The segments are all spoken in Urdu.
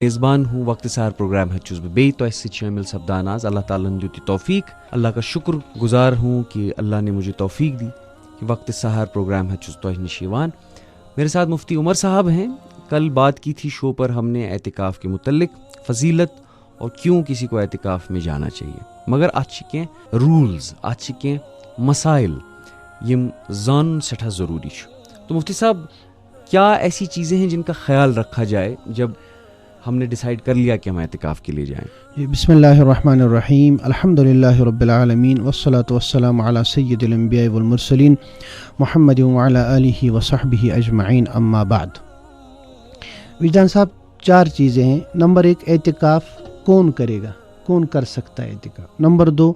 میزبان ہوں وقت سہر پروگرام ہچوس بہ بیٚیہِ تۄہہِ سۭتۍ شٲمِل سپدان آز اللہ تعالیٰ نے دیُت یہ توفیق. اللہ کا شکر گزار ہوں کہ اللہ نے مجھے توفیق دی کہ وقت سہر پروگرام ہچوس تۄہہِ نِش یِوان. میرے ساتھ مفتی عمر صاحب ہیں. کل بات کی تھی شو پر ہم نے اعتکاف کے متعلق فضیلت اور کیوں کسی کو اعتکاف میں جانا چاہیے, مگر اتھ چھِ کینٛہہ رولز, اتھ چھِ کینٛہہ مسائل یم زانُن سٮ۪ٹھاہ ضروری چھُ. تو مفتی صاحب کیا ایسی چیزیں ہیں جن کا خیال رکھا جائے جب ہم نے ڈیسائیڈ کر لیا کہ ہم اعتکاف کے لیے جائیں؟ بسم اللہ الرحمن الرحیم. الحمدللہ رب العالمین والصلاة والسلام علی سید الانبیاء والمرسلین محمد وعلی آلہ وصحبہ اجمعین. اما بعد, وجدان صاحب چار چیزیں ہیں. نمبر 1, اعتکاف کون کرے گا, کون کر سکتا ہے اعتکاف. نمبر 2,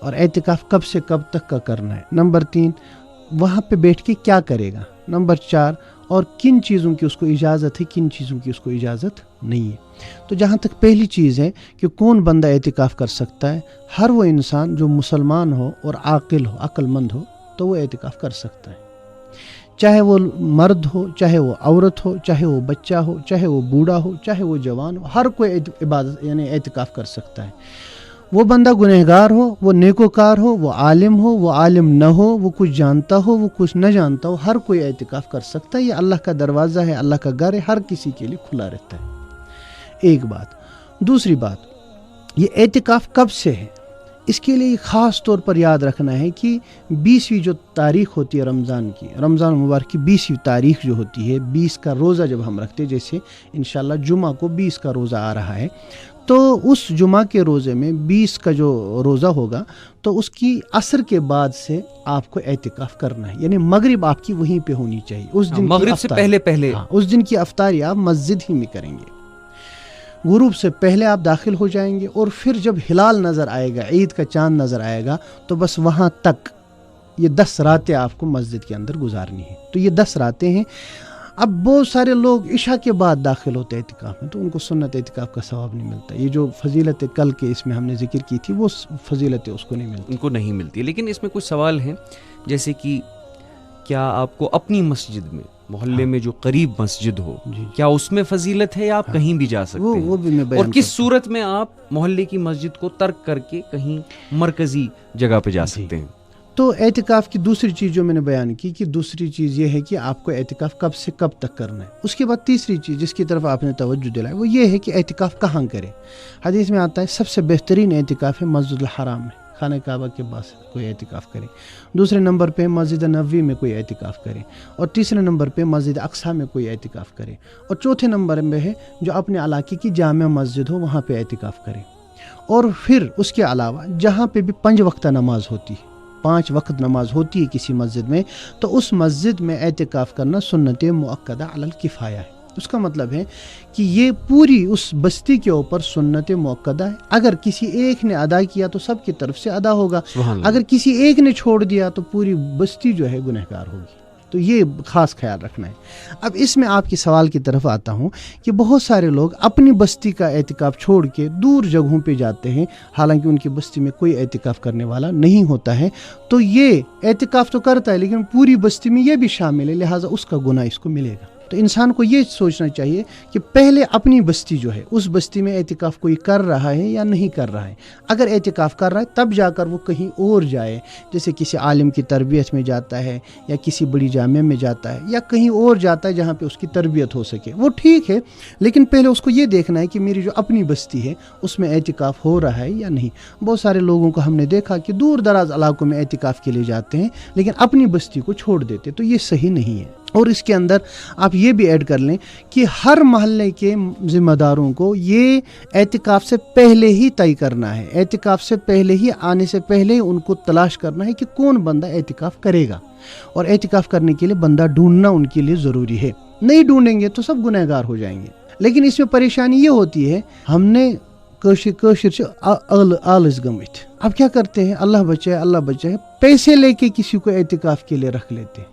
اور اعتکاف کب سے کب تک کا کرنا ہے. نمبر 3, وہاں پہ بیٹھ کے کیا کرے گا. نمبر 4, اور کن چیزوں کی اس کو اجازت ہے, کن چیزوں کی اس کو اجازت نہیں ہے. تو جہاں تک پہلی چیز ہے کہ کون بندہ اعتکاف کر سکتا ہے, ہر وہ انسان جو مسلمان ہو اور عاقل ہو, عقل مند ہو, تو وہ اعتکاف کر سکتا ہے. چاہے وہ مرد ہو, چاہے وہ عورت ہو, چاہے وہ بچہ ہو, چاہے وہ بوڑھا ہو, چاہے وہ جوان ہو, ہر کوئی عبادت یعنی اعتکاف کر سکتا ہے. وہ بندہ گنہگار ہو, وہ نیکوکار ہو, وہ عالم نہ ہو, وہ کچھ جانتا ہو, وہ کچھ نہ جانتا ہو, ہر کوئی اعتکاف کر سکتا ہے. یہ اللہ کا دروازہ ہے, اللہ کا گھر ہے, ہر کسی کے لیے کھلا رہتا ہے. ایک بات. دوسری بات, یہ اعتکاف کب سے ہے, اس کے لیے خاص طور پر یاد رکھنا ہے کہ 20ویں جو تاریخ ہوتی ہے رمضان کی, رمضان مبارک کی 20ویں تاریخ جو ہوتی ہے, 20 کا روزہ جب ہم رکھتے ہیں, جیسے انشاءاللہ جمعہ کو 20 کا روزہ آ رہا ہے, تو اس جمعہ کے روزے میں 20 کا جو روزہ ہوگا تو اس کی عصر کے بعد سے آپ کو اعتکاف کرنا ہے. یعنی مغرب آپ کی وہیں پہ ہونی چاہیے. اس دن مغرب سے پہلے اس دن کی افطاری آپ مسجد ہی میں کریں گے. غروب سے پہلے آپ داخل ہو جائیں گے, اور پھر جب ہلال نظر آئے گا, عید کا چاند نظر آئے گا, تو بس وہاں تک یہ 10 راتیں آپ کو مسجد کے اندر گزارنی ہیں. تو یہ 10 راتیں ہیں. اب بہت سارے لوگ عشاء کے بعد داخل ہوتے ہیں اعتکاف میں, تو ان کو سنت اعتکاف کا ثواب نہیں ملتا. یہ جو فضیلت کل کے اس میں ہم نے ذکر کی تھی, وہ فضیلت اس کو نہیں ملتی, ان کو نہیں ملتی. لیکن اس میں کچھ سوال ہیں, جیسے کہ کیا آپ کو اپنی مسجد میں, محلے میں جو قریب مسجد ہو, کیا اس میں فضیلت ہے یا آپ کہیں بھی جا سکتے ہیں, وہ بھی میں اور کس صورت میں آپ محلے کی مسجد کو ترک کر کے کہیں مرکزی جگہ پہ جا سکتے ہیں؟ تو اعتکاف کی دوسری چیز جو میں نے بیان کی کہ دوسری چیز یہ ہے کہ آپ کو اعتکاف کب سے کب تک کرنا ہے. اس کے بعد تیسری چیز جس کی طرف آپ نے توجہ دلائی وہ یہ ہے کہ اعتکاف کہاں کرے. حدیث میں آتا ہے سب سے بہترین اعتکاف ہے مسجد الحرام میں, خانہ کعبہ کے پاس کوئی اعتکاف کرے. دوسرے نمبر پہ مسجد نبوی میں کوئی اعتکاف کرے, اور تیسرے نمبر پہ مسجد اقصیٰ میں کوئی اعتکاف کرے, اور چوتھے نمبر میں ہے جو اپنے علاقے کی جامع مسجد ہو وہاں پہ اعتکاف کرے. اور پھر اس کے علاوہ جہاں پہ بھی 5 وقتہ نماز ہوتی ہے, 5 وقت نماز ہوتی ہے کسی مسجد میں, تو اس مسجد میں اعتکاف کرنا سنت مؤکدہ علی الکفایہ ہے. اس کا مطلب ہے کہ یہ پوری اس بستی کے اوپر سنت مؤکدہ ہے. اگر کسی ایک نے ادا کیا تو سب کی طرف سے ادا ہوگا, اگر کسی ایک نے چھوڑ دیا تو پوری بستی جو ہے گنہگار ہوگی. تو یہ خاص خیال رکھنا ہے. اب اس میں آپ کے سوال کی طرف آتا ہوں کہ بہت سارے لوگ اپنی بستی کا اعتکاف چھوڑ کے دور جگہوں پہ جاتے ہیں, حالانکہ ان کی بستی میں کوئی اعتکاف کرنے والا نہیں ہوتا ہے. تو یہ اعتکاف تو کرتا ہے لیکن پوری بستی میں یہ بھی شامل ہے, لہٰذا اس کا گناہ اس کو ملے گا. تو انسان کو یہ سوچنا چاہیے کہ پہلے اپنی بستی جو ہے, اس بستی میں اعتکاف کوئی کر رہا ہے یا نہیں کر رہا ہے. اگر اعتکاف کر رہا ہے تب جا کر وہ کہیں اور جائے, جیسے کسی عالم کی تربیت میں جاتا ہے, یا کسی بڑی جامع میں جاتا ہے, یا کہیں اور جاتا ہے جہاں پہ اس کی تربیت ہو سکے, وہ ٹھیک ہے. لیکن پہلے اس کو یہ دیکھنا ہے کہ میری جو اپنی بستی ہے اس میں اعتکاف ہو رہا ہے یا نہیں. بہت سارے لوگوں کو ہم نے دیکھا کہ دور دراز علاقوں میں اعتکاف کے لیے جاتے ہیں لیکن اپنی بستی کو چھوڑ دیتے, تو یہ صحیح نہیں ہے. اور اس کے اندر آپ یہ بھی ایڈ کر لیں کہ ہر محلے کے ذمہ داروں کو یہ اعتکاف سے پہلے ہی طے کرنا ہے, اعتکاف سے پہلے ہی آنے سے پہلے ان کو تلاش کرنا ہے کہ کون بندہ اعتکاف کرے گا, اور اعتکاف کرنے کے لیے بندہ ڈھونڈنا ان کے لیے ضروری ہے. نہیں ڈھونڈیں گے تو سب گنہگار ہو جائیں گے. لیکن اس میں پریشانی یہ ہوتی ہے, ہم نے آلس گمت. اب کیا کرتے ہیں, اللہ بچائے پیسے لے کے کسی کو اعتکاف کے لیے رکھ لیتے ہیں.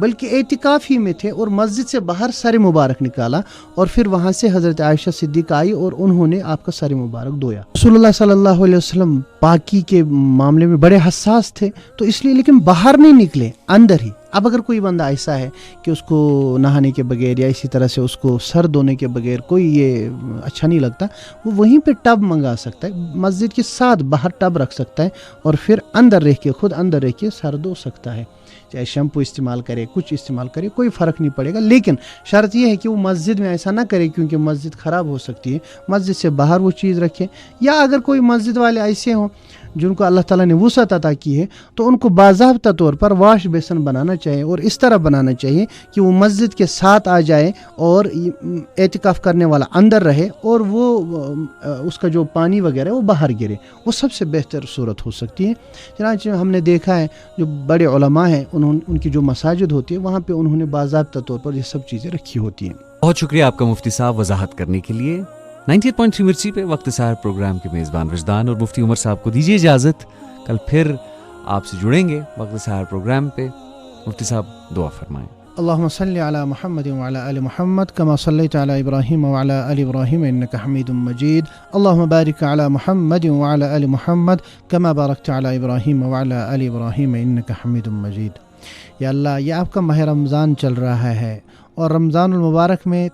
بلکہ اعتکاف ہی میں تھے اور مسجد سے باہر سر مبارک نکالا اور پھر وہاں سے حضرت عائشہ صدیقہ آئی اور انہوں نے آپ کا سر مبارک دھویا. رسول اللہ صلی اللہ علیہ وسلم پاکی کے معاملے میں بڑے حساس تھے تو اس لیے لیکن باہر نہیں نکلے, اندر ہی. اب اگر کوئی بندہ ایسا ہے کہ اس کو نہانے کے بغیر یا اسی طرح سے اس کو سر دھونے کے بغیر کوئی یہ اچھا نہیں لگتا, وہ وہیں پہ ٹب منگا سکتا ہے, مسجد کے ساتھ باہر ٹب رکھ سکتا ہے اور پھر اندر رہ کے خود اندر رہ کے سر دھو سکتا ہے. چاہے شیمپو استعمال کرے, کچھ استعمال کرے, کوئی فرق نہیں پڑے گا. لیکن شرط یہ ہے کہ وہ مسجد میں ایسا نہ کرے کیونکہ مسجد خراب ہو سکتی ہے. مسجد سے باہر وہ چیز رکھے. یا اگر کوئی مسجد والے ایسے ہوں جن کو اللہ تعالیٰ نے وسعت عطا کی ہے تو ان کو باضابطہ طور پر واش بیسن بنانا چاہیے اور اس طرح بنانا چاہیے کہ وہ مسجد کے ساتھ آ جائے اور اعتکاف کرنے والا اندر رہے اور وہ اس کا جو پانی وغیرہ ہے وہ باہر گرے. وہ سب سے بہتر صورت ہو سکتی ہے. چنانچہ ہم نے دیکھا ہے جو بڑے علماء ہیں ان کی جو مساجد ہوتی ہے وہاں پہ انہوں نے باضابطہ طور پر یہ سب چیزیں رکھی ہوتی ہیں. بہت شکریہ آپ کا مفتی صاحب وضاحت کرنے کے لیے. 98.3 مرچی پہ وقت سحر پروگرام کے میزبان وجدان اور مفتی عمر صاحب کو دیجیے اجازت. کل پھر آپ سے جڑیں گے وقت سحر پروگرام پہ. مفتی صاحب دعا فرمائیں. اللهم صل على محمد وعلى آل محمد كما صليت على إبراهيم وعلى آل إبراهيم إنك حميد مجيد. اللهم بارك على محمد وعلى آل محمد كما باركت على إبراهيم وعلى آل إبراهيم إنك حميد مجيد. یا اللہ, یہ آپ کا ماہ رمضان چل رہا ہے اور رمضان المبارک میں